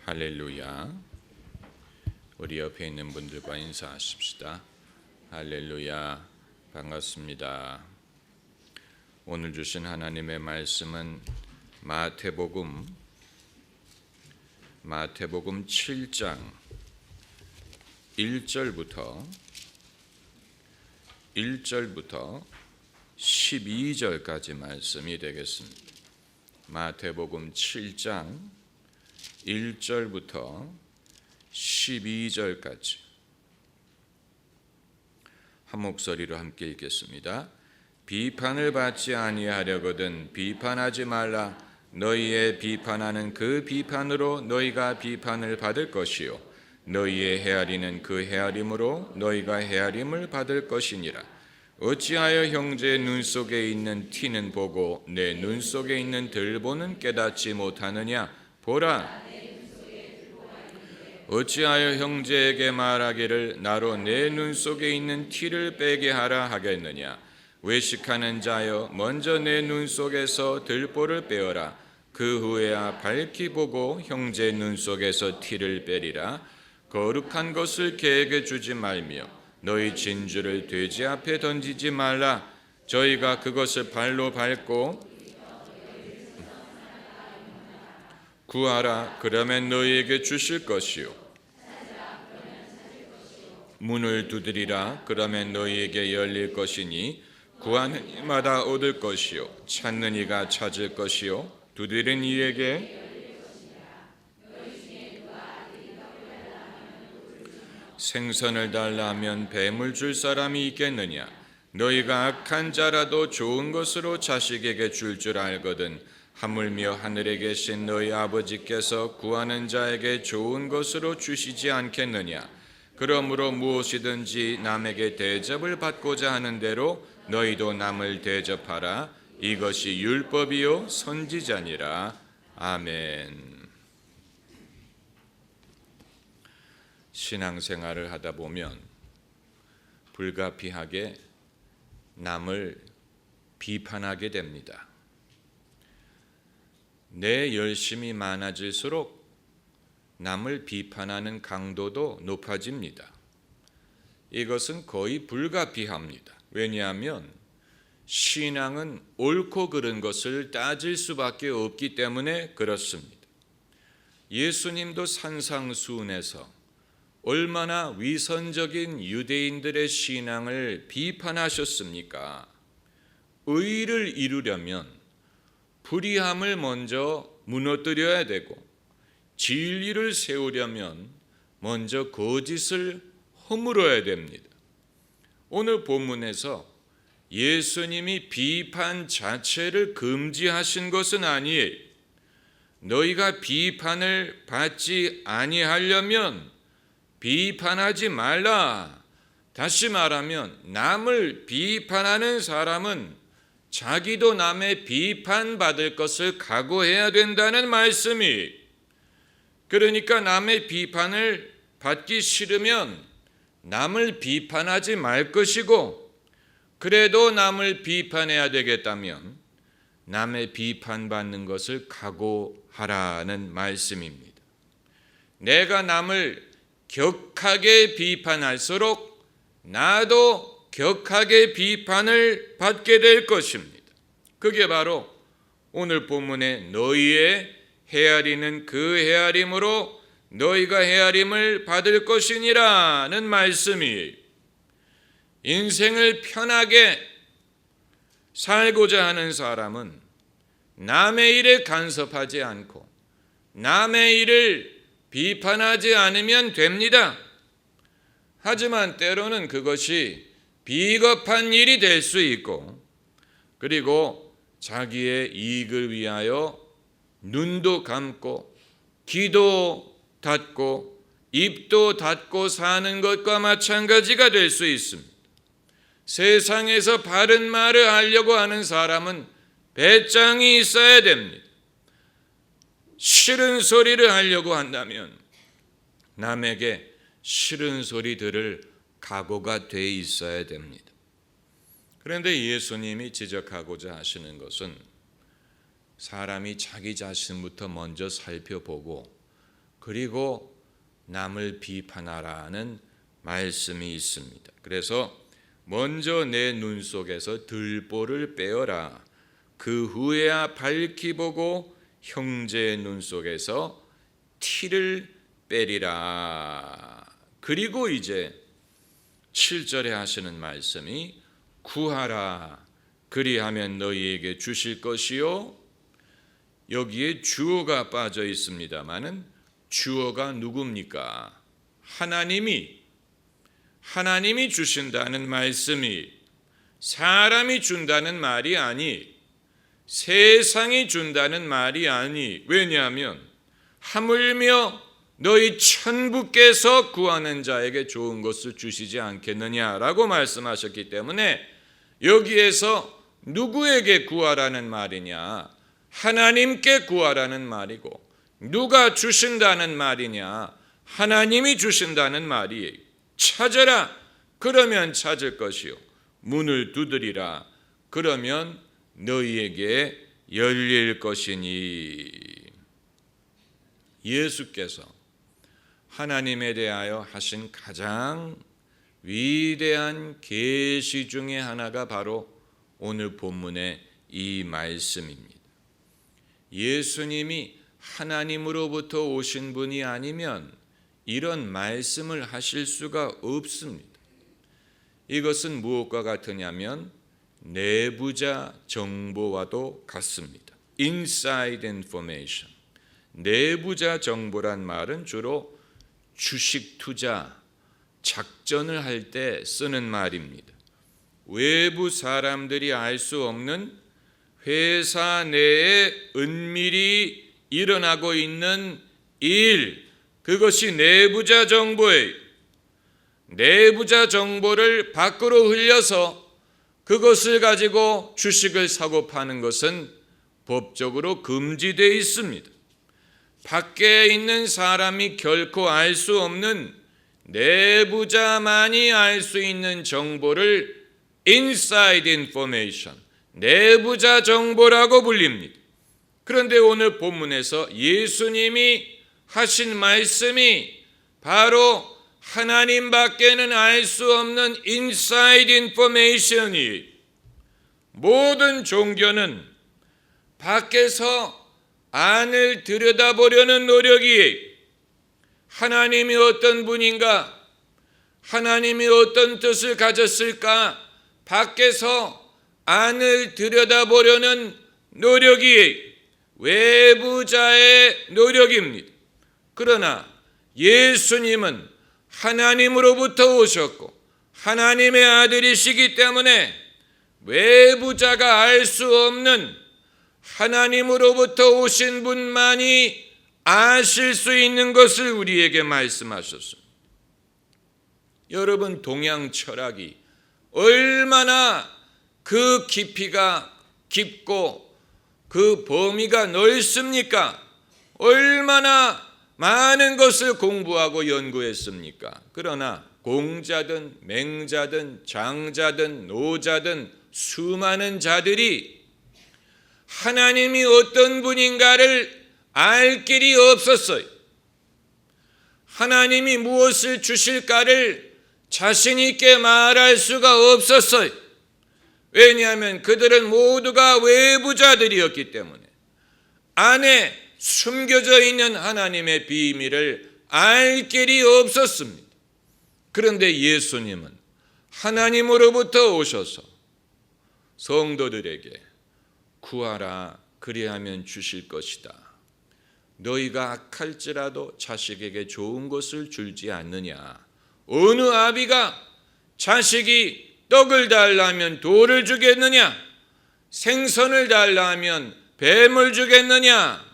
할렐루야. 우리 옆에 있는 분들과 인사하십시다. 할렐루야. 반갑습니다. 오늘 주신 하나님의 말씀은 마태복음 7장 1절부터 12절까지 말씀이 되겠습니다. 마태복음 7장 1절부터 12절까지 한 목소리로 함께 읽겠습니다. 비판을 받지 아니하려거든 비판하지 말라. 너희의 비판하는 그 비판으로 너희가 비판을 받을 것이요 너희의 헤아리는 그 헤아림으로 너희가 헤아림을 받을 것이니라. 어찌하여 형제의 눈 속에 있는 티는 보고 내 눈 속에 있는 들보는 깨닫지 못하느냐? 보라, 어찌하여 형제에게 말하기를 나로 내 눈 속에 있는 티를 빼게 하라 하겠느냐? 외식하는 자여 먼저 내 눈 속에서 들보를 빼어라. 그 후에야 밝히 보고 형제 눈 속에서 티를 빼리라. 거룩한 것을 개에게 주지 말며 너희 진주를 돼지 앞에 던지지 말라. 저희가 그것을 발로 밟고 구하라. 그러면 너희에게 주실 것이요 문을 두드리라. 그러면 너희에게 열릴 것이니 구하는 이마다 얻을 것이요 찾는 이가 찾을 것이요 두드리는 이에게 생선을 달라 하면 뱀을 줄 사람이 있겠느냐? 너희가 악한 자라도 좋은 것으로 자식에게 줄 알거든 하물며 하늘에 계신 너희 아버지께서 구하는 자에게 좋은 것으로 주시지 않겠느냐? 그러므로 무엇이든지 남에게 대접을 받고자 하는 대로 너희도 남을 대접하라. 이것이 율법이요 선지자니라. 아멘. 신앙생활을 하다 보면 불가피하게 남을 비판하게 됩니다. 내 열심이 많아질수록 남을 비판하는 강도도 높아집니다. 이것은 거의 불가피합니다. 왜냐하면 신앙은 옳고 그른 것을 따질 수밖에 없기 때문에 그렇습니다. 예수님도 산상수훈에서 얼마나 위선적인 유대인들의 신앙을 비판하셨습니까? 의를 이루려면 불의함을 먼저 무너뜨려야 되고 진리를 세우려면 먼저 거짓을 허물어야 됩니다. 오늘 본문에서 예수님이 비판 자체를 금지하신 것은 아니에요. 너희가 비판을 받지 아니하려면 비판하지 말라. 다시 말하면 남을 비판하는 사람은 자기도 남의 비판받을 것을 각오해야 된다는 말씀이. 그러니까 남의 비판을 받기 싫으면 남을 비판하지 말 것이고, 그래도 남을 비판해야 되겠다면 남의 비판받는 것을 각오하라는 말씀입니다. 내가 남을 격하게 비판할수록 나도 격하게 비판을 받게 될 것입니다. 그게 바로 오늘 본문의 너희의 헤아리는 그 헤아림으로 너희가 헤아림을 받을 것이니라는 말씀이에요. 인생을 편하게 살고자 하는 사람은 남의 일에 간섭하지 않고 남의 일을 비판하지 않으면 됩니다. 하지만 때로는 그것이 비겁한 일이 될 수 있고, 그리고 자기의 이익을 위하여 눈도 감고 귀도 닫고 입도 닫고 사는 것과 마찬가지가 될 수 있습니다. 세상에서 바른 말을 하려고 하는 사람은 배짱이 있어야 됩니다. 싫은 소리를 하려고 한다면 남에게 싫은 소리 들을 각오가 돼 있어야 됩니다. 그런데 예수님이 지적하고자 하시는 것은 사람이 자기 자신부터 먼저 살펴보고 그리고 남을 비판하라는 말씀이 있습니다. 그래서 먼저 내 눈 속에서 들보를 빼어라. 그 후에야 밝히 보고 형제의 눈 속에서 티를 빼리라. 그리고 이제 7절에 하시는 말씀이 구하라. 그리하면 너희에게 주실 것이요. 여기에 주어가 빠져 있습니다마는 주어가 누굽니까? 하나님이 주신다는 말씀이 사람이 준다는 말이 아니, 세상이 준다는 말이 아니. 왜냐하면 하물며 너희 천부께서 구하는 자에게 좋은 것을 주시지 않겠느냐라고 말씀하셨기 때문에 여기에서 누구에게 구하라는 말이냐? 하나님께 구하라는 말이고, 누가 주신다는 말이냐? 하나님이 주신다는 말이에요. 찾으라. 그러면 찾을 것이요. 문을 두드리라. 그러면 너희에게 열릴 것이니. 예수께서 하나님에 대하여 하신 가장 위대한 계시 중에 하나가 바로 오늘 본문의 이 말씀입니다. 예수님이 하나님으로부터 오신 분이 아니면 이런 말씀을 하실 수가 없습니다. 이것은 무엇과 같으냐면 내부자 정보와도 같습니다. Inside information. 내부자 정보란 말은 주로 주식 투자, 작전을 할 때 쓰는 말입니다. 외부 사람들이 알 수 없는 회사 내에 은밀히 일어나고 있는 일, 그것이 내부자 정보예요. 내부자 정보를 밖으로 흘려서 그것을 가지고 주식을 사고 파는 것은 법적으로 금지되어 있습니다. 밖에 있는 사람이 결코 알 수 없는 내부자만이 알 수 있는 정보를 inside information, 내부자 정보라고 불립니다. 그런데 오늘 본문에서 예수님이 하신 말씀이 바로 하나님밖에는 알 수 없는 inside information이, 모든 종교는 밖에서 안을 들여다보려는 노력이, 하나님이 어떤 분인가, 하나님이 어떤 뜻을 가졌을까, 밖에서 안을 들여다보려는 노력이 외부자의 노력입니다. 그러나 예수님은 하나님으로부터 오셨고 하나님의 아들이시기 때문에 외부자가 알 수 없는 하나님으로부터 오신 분만이 아실 수 있는 것을 우리에게 말씀하셨습니다. 여러분, 동양 철학이 얼마나 그 깊이가 깊고 그 범위가 넓습니까? 얼마나 많은 것을 공부하고 연구했습니까? 그러나 공자든 맹자든 장자든 노자든 수많은 자들이 하나님이 어떤 분인가를 알 길이 없었어요. 하나님이 무엇을 주실까를 자신 있게 말할 수가 없었어요. 왜냐하면 그들은 모두가 외부자들이었기 때문에 안에 숨겨져 있는 하나님의 비밀을 알 길이 없었습니다. 그런데 예수님은 하나님으로부터 오셔서 성도들에게 구하라, 그리하면 주실 것이다. 너희가 악할지라도 자식에게 좋은 것을 줄지 않느냐. 어느 아비가 자식이 떡을 달라면 돌을 주겠느냐? 생선을 달라면 뱀을 주겠느냐?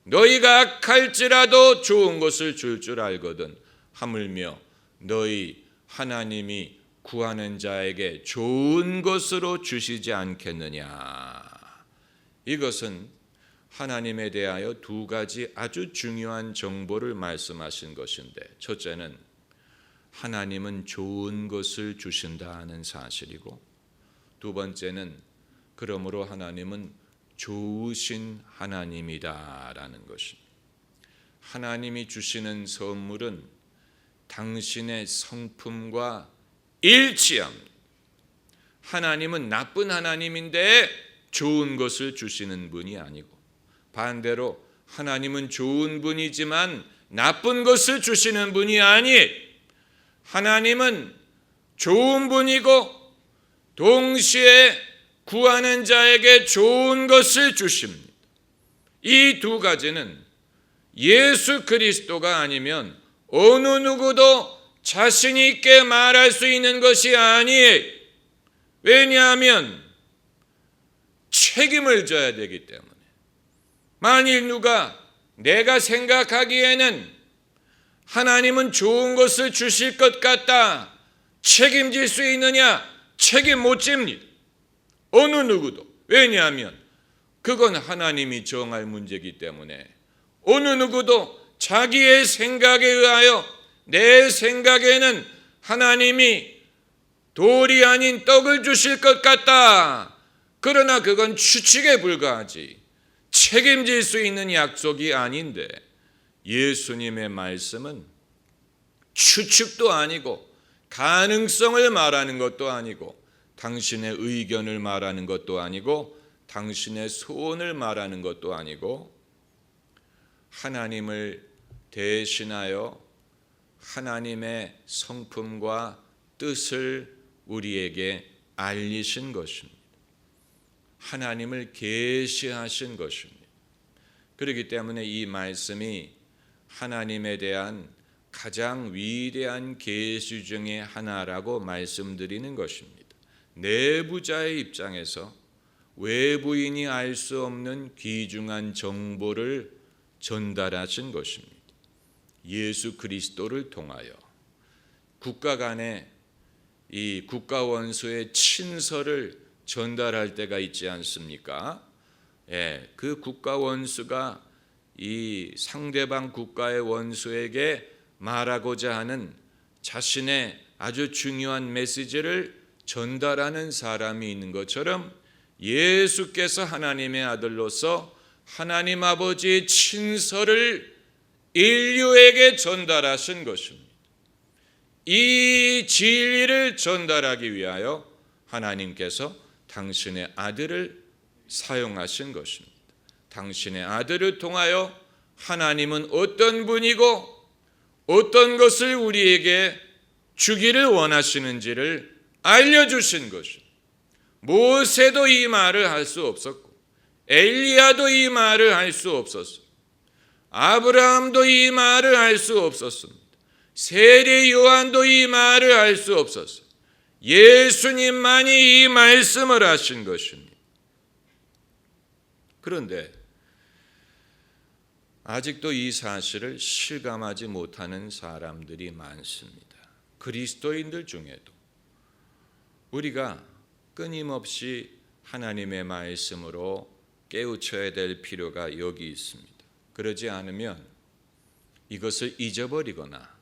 너희가 악할지라도 좋은 것을 줄 알거든 하물며 너희 하나님이 구하는 자에게 좋은 것으로 주시지 않겠느냐. 이것은 하나님에 대하여 두 가지 아주 중요한 정보를 말씀하신 것인데, 첫째는 하나님은 좋은 것을 주신다는 사실이고, 두 번째는 그러므로 하나님은 좋으신 하나님이다라는 것입니다. 하나님이 주시는 선물은 당신의 성품과 일치합니다. 하나님은 나쁜 하나님인데 좋은 것을 주시는 분이 아니고, 반대로 하나님은 좋은 분이지만 나쁜 것을 주시는 분이 아니, 하나님은 좋은 분이고 동시에 구하는 자에게 좋은 것을 주십니다. 이 두 가지는 예수 그리스도가 아니면 어느 누구도 자신 있게 말할 수 있는 것이 아니에요. 왜냐하면 책임을 져야 되기 때문에. 만일 누가 내가 생각하기에는 하나님은 좋은 것을 주실 것 같다, 책임질 수 있느냐? 책임 못 집니다. 어느 누구도. 왜냐하면 그건 하나님이 정할 문제이기 때문에 어느 누구도 자기의 생각에 의하여 내 생각에는 하나님이 돌이 아닌 떡을 주실 것 같다, 그러나 그건 추측에 불과하지 책임질 수 있는 약속이 아닌데, 예수님의 말씀은 추측도 아니고 가능성을 말하는 것도 아니고 당신의 의견을 말하는 것도 아니고 당신의 소원을 말하는 것도 아니고 하나님을 대신하여 하나님의 성품과 뜻을 우리에게 알리신 것입니다. 하나님을 계시하신 것입니다. 그렇기 때문에 이 말씀이 하나님에 대한 가장 위대한 계시 중에 하나라고 말씀드리는 것입니다. 내부자의 입장에서 외부인이 알 수 없는 귀중한 정보를 전달하신 것입니다. 예수 그리스도를 통하여 국가 간에 이 국가 원수의 친서를 전달할 때가 있지 않습니까? 그 국가 원수가 이 상대방 국가의 원수에게 말하고자 하는 자신의 아주 중요한 메시지를 전달하는 사람이 있는 것처럼 예수께서 하나님의 아들로서 하나님 아버지의 친서를 인류에게 전달하신 것입니다. 이 진리를 전달하기 위하여 하나님께서 당신의 아들을 사용하신 것입니다. 당신의 아들을 통하여 하나님은 어떤 분이고 어떤 것을 우리에게 주기를 원하시는지를 알려주신 것입니다. 모세도 이 말을 할 수 없었고 엘리야도 이 말을 할 수 없었어요. 아브라함도 이 말을 할 수 없었습니다. 세례 요한도 이 말을 할 수 없었어요. 예수님만이 이 말씀을 하신 것입니다. 그런데 아직도 이 사실을 실감하지 못하는 사람들이 많습니다. 그리스도인들 중에도. 우리가 끊임없이 하나님의 말씀으로 깨우쳐야 될 필요가 여기 있습니다. 그러지 않으면 이것을 잊어버리거나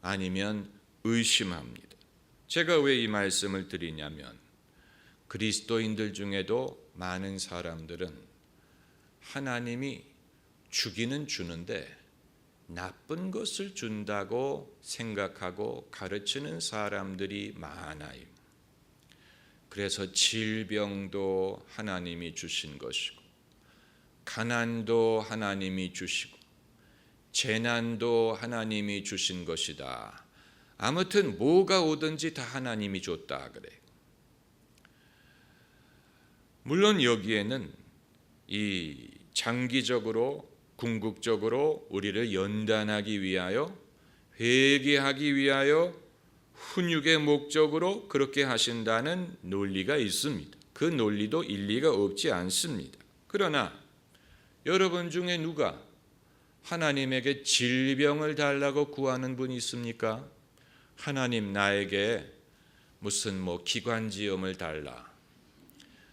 아니면 의심합니다. 제가 왜 이 말씀을 드리냐면 그리스도인들 중에도 많은 사람들은 하나님이 주기는 주는데 나쁜 것을 준다고 생각하고 가르치는 사람들이 많아요. 그래서 질병도 하나님이 주신 것이고 가난도 하나님이 주시고 재난도 하나님이 주신 것이다. 아무튼 뭐가 오든지 다 하나님이 줬다 그래. 물론 여기에는 이 장기적으로 궁극적으로 우리를 연단하기 위하여 회개하기 위하여 훈육의 목적으로 그렇게 하신다는 논리가 있습니다. 그 논리도 일리가 없지 않습니다. 그러나 여러분 중에 누가 하나님에게 질병을 달라고 구하는 분이 있습니까? 하나님 나에게 무슨 기관지염을 달라.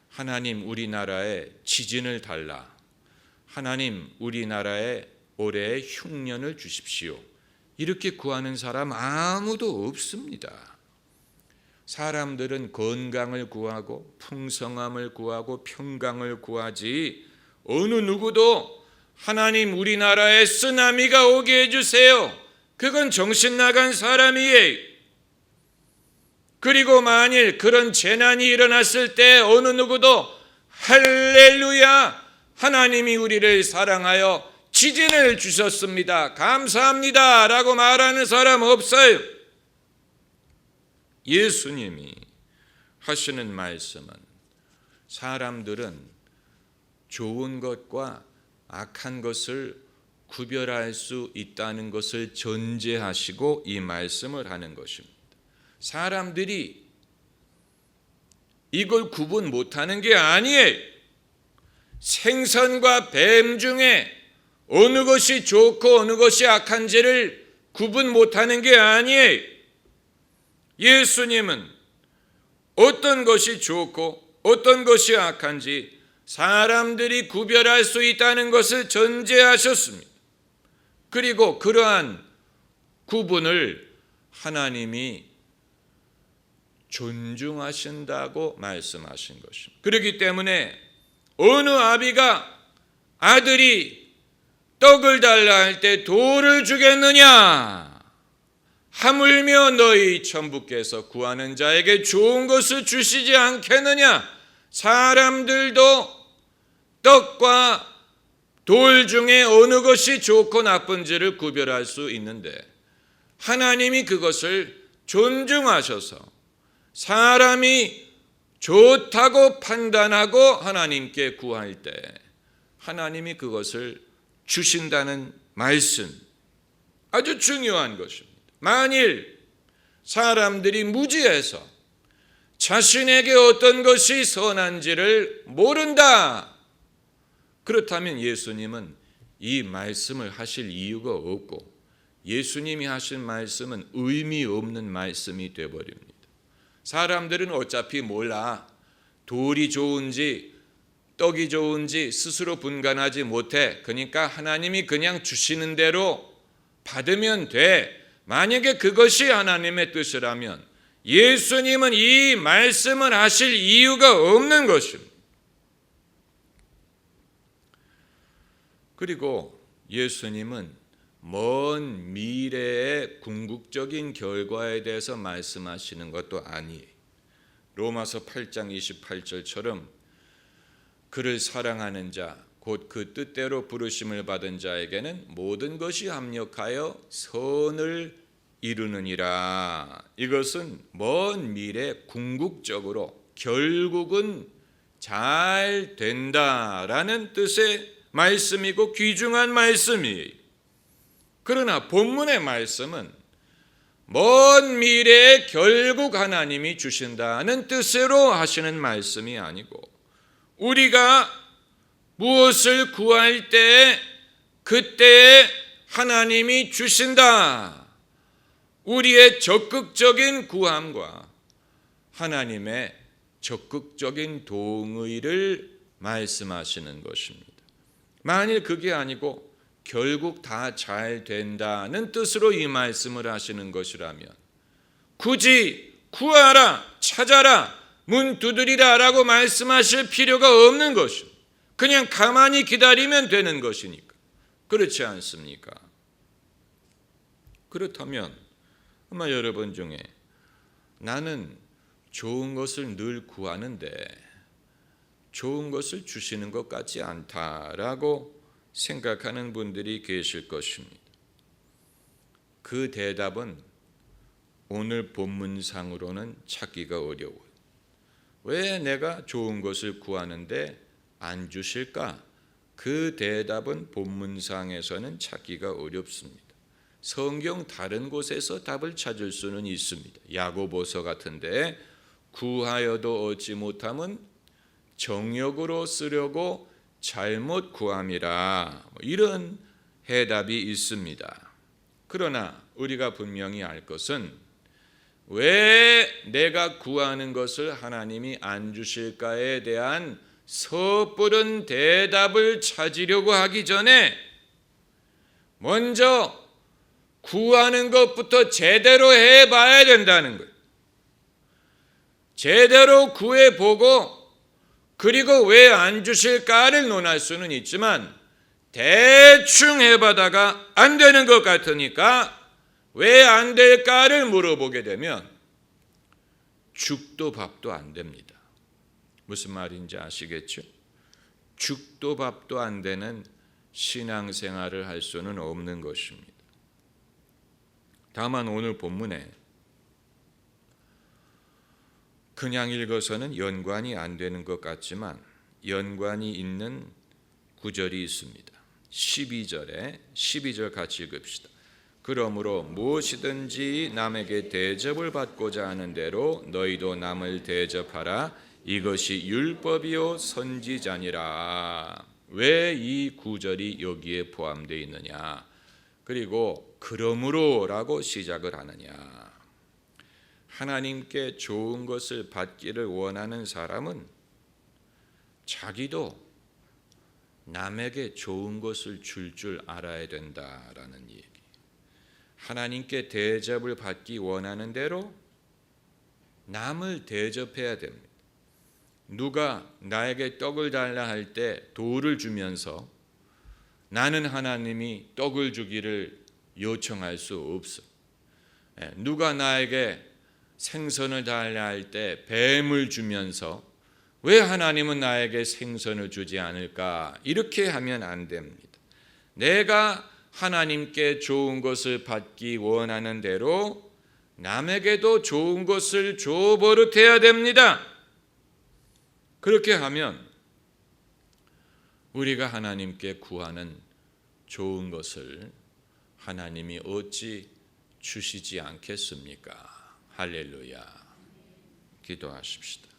하나님 우리나라에 지진을 달라. 하나님 우리나라에 올해 흉년을 주십시오. 이렇게 구하는 사람 아무도 없습니다. 사람들은 건강을 구하고 풍성함을 구하고 평강을 구하지 어느 누구도 하나님 우리나라에 쓰나미가 오게 해주세요. 그건 정신 나간 사람이에요. 그리고 만일 그런 재난이 일어났을 때 어느 누구도 할렐루야, 하나님이 우리를 사랑하여 지진을 주셨습니다, 감사합니다 라고 말하는 사람 없어요. 예수님이 하시는 말씀은 사람들은 좋은 것과 악한 것을 구별할 수 있다는 것을 전제하시고 이 말씀을 하는 것입니다. 사람들이 이걸 구분 못하는 게 아니에요. 생선과 뱀 중에 어느 것이 좋고 어느 것이 악한지를 구분 못하는 게 아니에요. 예수님은 어떤 것이 좋고 어떤 것이 악한지 사람들이 구별할 수 있다는 것을 전제하셨습니다. 그리고 그러한 구분을 하나님이 존중하신다고 말씀하신 것입니다. 그렇기 때문에 어느 아비가 아들이 떡을 달라 할 때 돌을 주겠느냐? 하물며 너희 천부께서 구하는 자에게 좋은 것을 주시지 않겠느냐? 사람들도 떡과 돌 중에 어느 것이 좋고 나쁜지를 구별할 수 있는데 하나님이 그것을 존중하셔서 사람이 좋다고 판단하고 하나님께 구할 때 하나님이 그것을 주신다는 말씀, 아주 중요한 것입니다. 만일 사람들이 무지해서 자신에게 어떤 것이 선한지를 모른다, 그렇다면 예수님은 이 말씀을 하실 이유가 없고 예수님이 하신 말씀은 의미 없는 말씀이 되어버립니다. 사람들은 어차피 몰라. 돌이 좋은지 떡이 좋은지 스스로 분간하지 못해. 그러니까 하나님이 그냥 주시는 대로 받으면 돼. 만약에 그것이 하나님의 뜻이라면 예수님은 이 말씀을 하실 이유가 없는 것입니다. 그리고 예수님은 먼 미래의 궁극적인 결과에 대해서 말씀하시는 것도 아니에요. 로마서 8장 28절처럼 그를 사랑하는 자, 곧 그 뜻대로 부르심을 받은 자에게는 모든 것이 합력하여 선을 이루느니라. 이것은 먼 미래 궁극적으로 결국은 잘 된다라는 뜻의 말씀이고 귀중한 말씀이에요. 그러나 본문의 말씀은 먼 미래에 결국 하나님이 주신다는 뜻으로 하시는 말씀이 아니고 우리가 무엇을 구할 때 그때에 하나님이 주신다. 우리의 적극적인 구함과 하나님의 적극적인 동의를 말씀하시는 것입니다. 만일 그게 아니고 결국 다 잘 된다는 뜻으로 이 말씀을 하시는 것이라면 굳이 구하라, 찾아라, 문 두드리라 라고 말씀하실 필요가 없는 것입니다. 그냥 가만히 기다리면 되는 것이니까. 그렇지 않습니까? 그렇다면 아마 여러분 중에 나는 좋은 것을 늘 구하는데 좋은 것을 주시는 것 같지 않다라고 생각하는 분들이 계실 것입니다. 그 대답은 오늘 본문상으로는 찾기가 어려워요. 왜 내가 좋은 것을 구하는데 안 주실까? 그 대답은 본문상에서는 찾기가 어렵습니다. 성경 다른 곳에서 답을 찾을 수는 있습니다. 야고보서 같은데 구하여도 얻지 못함은 정욕으로 쓰려고 잘못 구함이라, 이런 해답이 있습니다. 그러나 우리가 분명히 알 것은 왜 내가 구하는 것을 하나님이 안 주실까에 대한 섣부른 대답을 찾으려고 하기 전에 먼저 구하는 것부터 제대로 해봐야 된다는 거예요. 제대로 구해보고 그리고 왜 안 주실까를 논할 수는 있지만 대충 해봐다가 안 되는 것 같으니까 왜 안 될까를 물어보게 되면 죽도 밥도 안 됩니다. 무슨 말인지 아시겠죠? 죽도 밥도 안 되는 신앙생활을 할 수는 없는 것입니다. 다만 오늘 본문에 그냥 읽어서는 연관이 안 되는 것 같지만 연관이 있는 구절이 있습니다. 12절 같이 읽읍시다. 그러므로 무엇이든지 남에게 대접을 받고자 하는 대로 너희도 남을 대접하라. 이것이 율법이요 선지자니라. 왜 이 구절이 여기에 포함되어 있느냐? 그리고 그러므로라고 시작을 하느냐? 하나님께 좋은 것을 받기를 원하는 사람은 자기도 남에게 좋은 것을 줄 알아야 된다라는 얘기. 하나님께 대접을 받기 원하는 대로 남을 대접해야 됩니다. 누가 나에게 떡을 달라 할 때 돌을 주면서 나는 하나님이 떡을 주기를 요청할 수 없어. 누가 나에게 생선을 달라 할 때 뱀을 주면서 왜 하나님은 나에게 생선을 주지 않을까? 이렇게 하면 안 됩니다. 내가 하나님께 좋은 것을 받기 원하는 대로 남에게도 좋은 것을 줘 버릇해야 됩니다. 그렇게 하면 우리가 하나님께 구하는 좋은 것을 하나님이 어찌 주시지 않겠습니까? 할렐루야. 기도하십시다.